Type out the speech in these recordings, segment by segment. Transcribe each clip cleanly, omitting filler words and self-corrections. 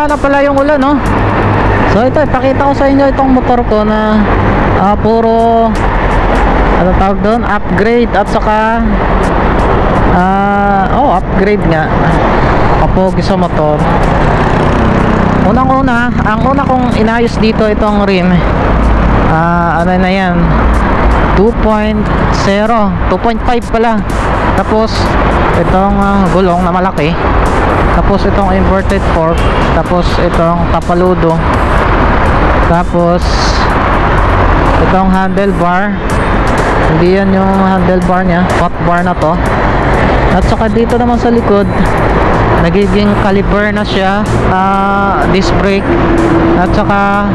wala na pala yung ulan, no? So ito, ipakita ko sa inyo itong motor ko na puro ano tawag doon, upgrade at saka upgrade nga, kapogi sa motor. Unang-una, ang una kong inayos dito itong rim, ano na yan, 2.0, 2.5 pala. Tapos itong gulong na malaki, tapos itong inverted fork, tapos itong tapaludo, tapos itong handlebar. Hindi yan yung handlebar nya, hot bar na to. At saka dito naman sa likod, nagiging caliper na siya, disc brake. At saka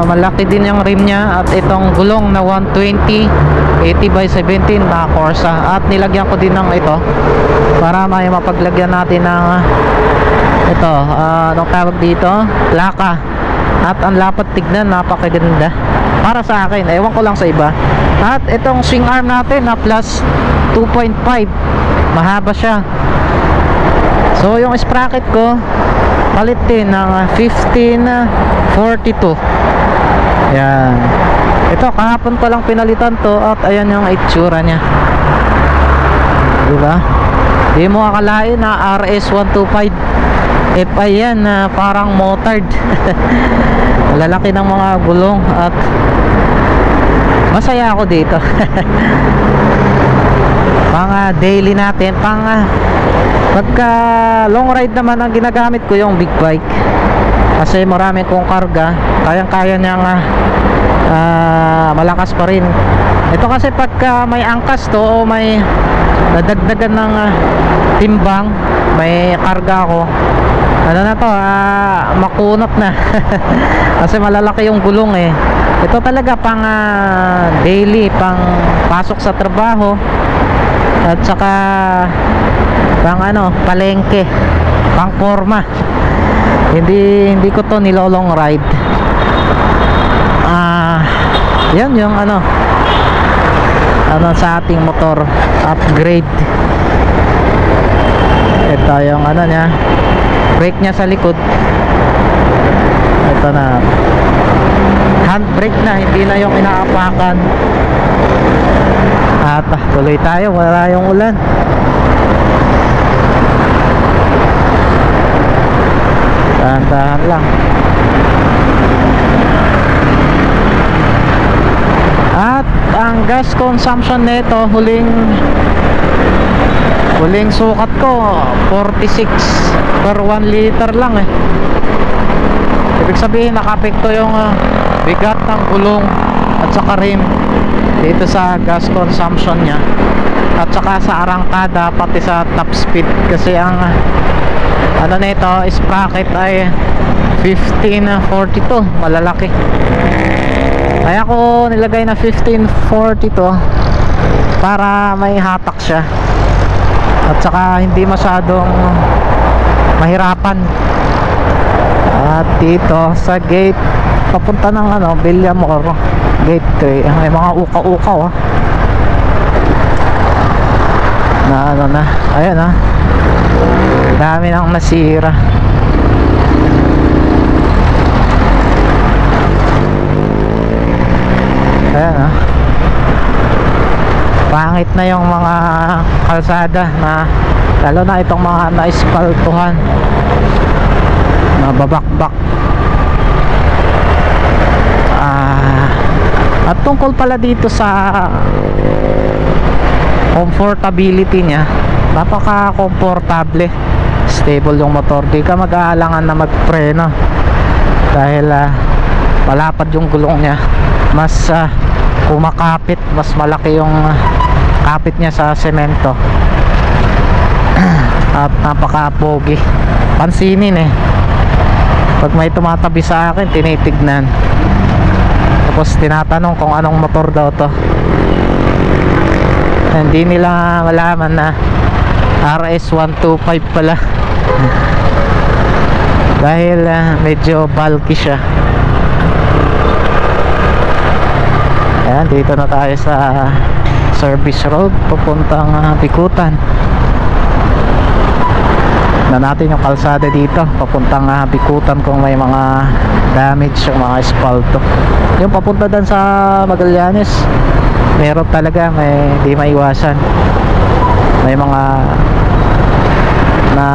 malaki din yung rim nya. At itong gulong na 120 80/17 na Corsa. At nilagyan ko din ng ito para may mapaglagyan natin ng ito, anong tawag dito, plaka. At ang lapad tignan, napakaganda para sa akin, ewan ko lang sa iba. At itong swing arm natin na plus 2.5, mahaba siya. So yung sprocket ko palit din ng 1542. Yan. Ito kahapon pa lang pinalitan to. At ayan yung itsura nya, diba? Di mo akalain na RS125 FI yan, parang motard. Lalaki ng mga gulong. At masaya ako dito. Pang daily natin, pagka long ride naman ang ginagamit ko yung big bike, kasi marami kong karga, kayang-kaya niyang malakas pa rin. Ito kasi pagka may angkas to o may nadagdagan ng timbang, may karga ako, ano na to, makunat na. Kasi malalaki yung gulong eh. Ito talaga pang daily, pang pasok sa trabaho, at saka pang palengke, pang forma. Hindi ko to nilolong ride. Yan yung ano sa ating motor, upgrade. Ito yung nya, brake nya sa likod. Ito na, handbrake na, hindi na yung inaapakan. At tuloy tayo, wala yung ulan. Dahan-dahan lang. At ang gas consumption nito, huling sukat ko 46 per 1 liter lang eh. Ibig sabihin nakapekto yung bigat ng gulong at saka rim dito sa gas consumption nya, at saka sa arangkada, pati sa top speed. Kasi ang nito, sprocket ay 1542, malalaki. Kaya ko nilagay na 1542 para may hatak siya, at saka hindi masyadong mahirapan. At dito sa gate papunta ng Villamor, gate 3, may mga uka-uka na ayan dami nang nasira. Ayan pangit na yung mga kalsada, na lalo na itong mga naispaltuhan, babakbak. At tungkol pala dito sa comfortability nya, napaka-komportable, stable yung motor. Di ka mag-aalangan na magpreno dahil malapad yung gulong nya. Mas kumakapit, mas malaki yung kapit nya sa semento. At napaka-pogi, pansinin eh. Pag may tumatabi sa akin, tinitignan, tapos tinatanong kung anong motor daw to. Hindi nila malaman na RS125 pala. Dahil medyo bulky siya. Ayan, dito na tayo sa service road papuntang Bikutan. na natin yung kalsada dito papuntang Bikutan kung may mga damage yung mga espalto. Yung papunta dan sa Magallanes, meron talaga, may di maiwasan, may mga na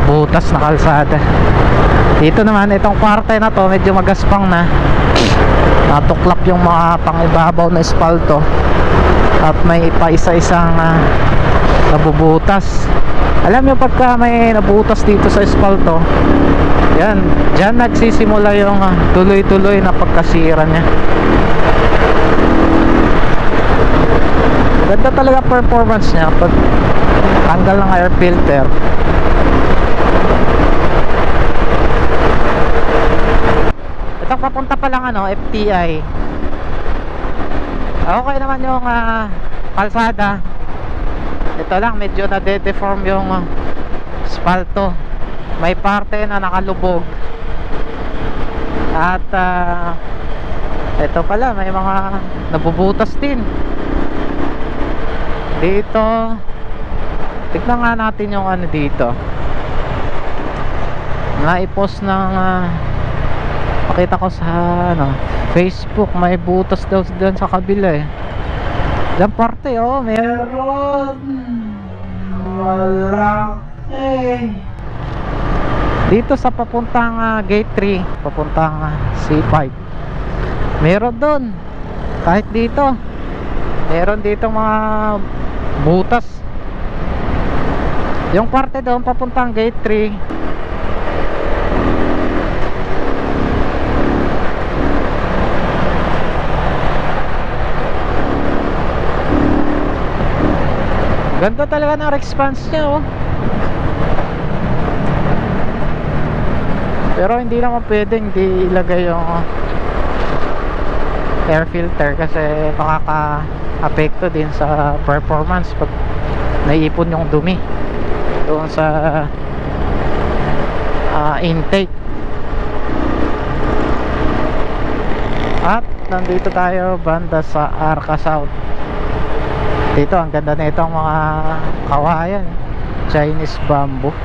butas na kalsada. Dito naman itong parte na to medyo magaspang na, natuklap yung mga pangibabaw na espalto at may isa-isang nabubutas. Alam nyo, pagka may nabutas dito sa espalto, yan, dyan nagsisimula yung tuloy-tuloy na pagkasira nya. Ganda talaga performance nya pag tanggal ng air filter. Ito papunta pa lang FTI. Okay naman yung kalsada. Ito lang, medyo na-deform yung asfalto. May parte na nakalubog. At ito pala, may mga nabubutas din dito. Tignan nga natin yung dito. Naipost ng pakita ko sa Facebook, may butas daw doon sa kabila Diyan parte meron malaki. Dito sa papuntang gate 3, papuntang C5, meron doon. Kahit dito meron dito mga butas. Yung parte doon papuntang gate 3, ganda talaga ng response niya Pero hindi naman pwedeng hindi ilagay yung air filter kasi makaka-apekto din sa performance pag naiipon yung dumi doon sa intake. At nandito tayo banda sa Arca South. Dito ang ganda na itong mga kawayan, Chinese bamboo.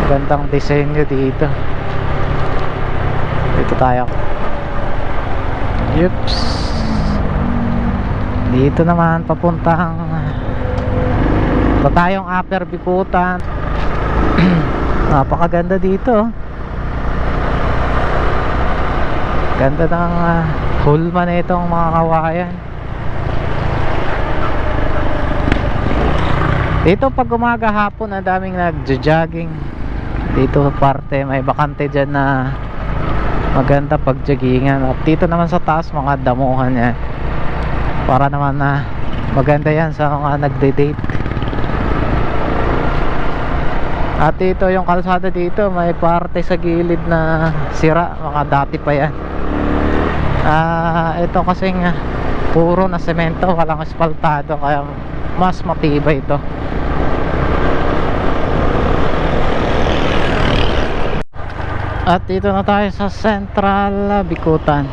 Gandang disenyo dito. Dito tayo. Yups. Dito naman papuntang ito tayong Upper Bikutan. Napakaganda dito. Ganda ng hulma na itong mga kawayan. Dito pag umaga hapon, ang daming nagjo-jogging. Dito parte may bakante dyan na maganda pag joggingan. At dito naman sa taas mga damuhan yan. Para naman maganda yan sa mga nagde-date. At dito yung kalsada dito, may parte sa gilid na sira, mga dati pa yan. Ito kasing puro na semento, walang espaltado, kaya mas matibay ito. At dito na tayo sa Central Bikutan.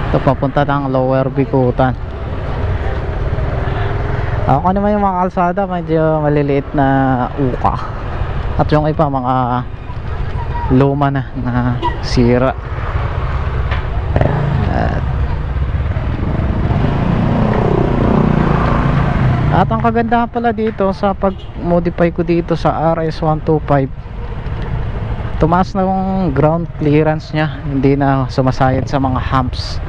Ito papunta ng Lower Bikutan. Ako naman yung mga kalsada medyo maliliit na uka. At yung iba mga luma na sira. At ang kagandahan pala dito sa pag-modify ko dito sa RS125, tumaas na yung ground clearance nya, hindi na sumasayad sa mga humps.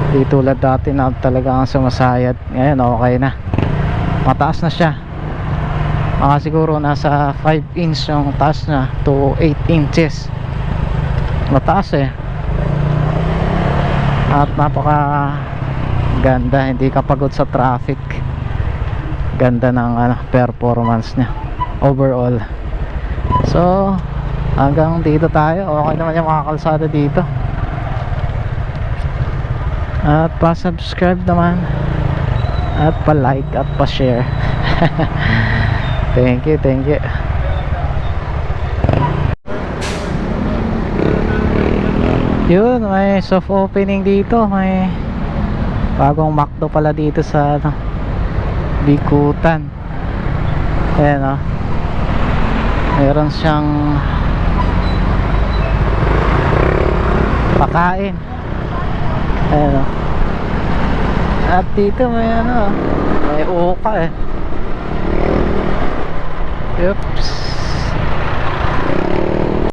Di tulad dati na talagang sumasayad. Ngayon okay na, mataas na siya, mga siguro nasa 5 inch yung taas na to 8 inches. Mataas at napaka ganda, hindi ka pagod sa traffic. Ganda ng performance nya overall. So hanggang dito tayo, okay naman yung mga kalsada dito. At pa-subscribe naman at pa-like at pa-share. Thank you. Yun, may soft opening dito, may Bagong McDo pala dito sa ano, Bikutan. Ayan o. Meron siyang pakain. Ayan o. At dito may ano, may uka eh. Oops.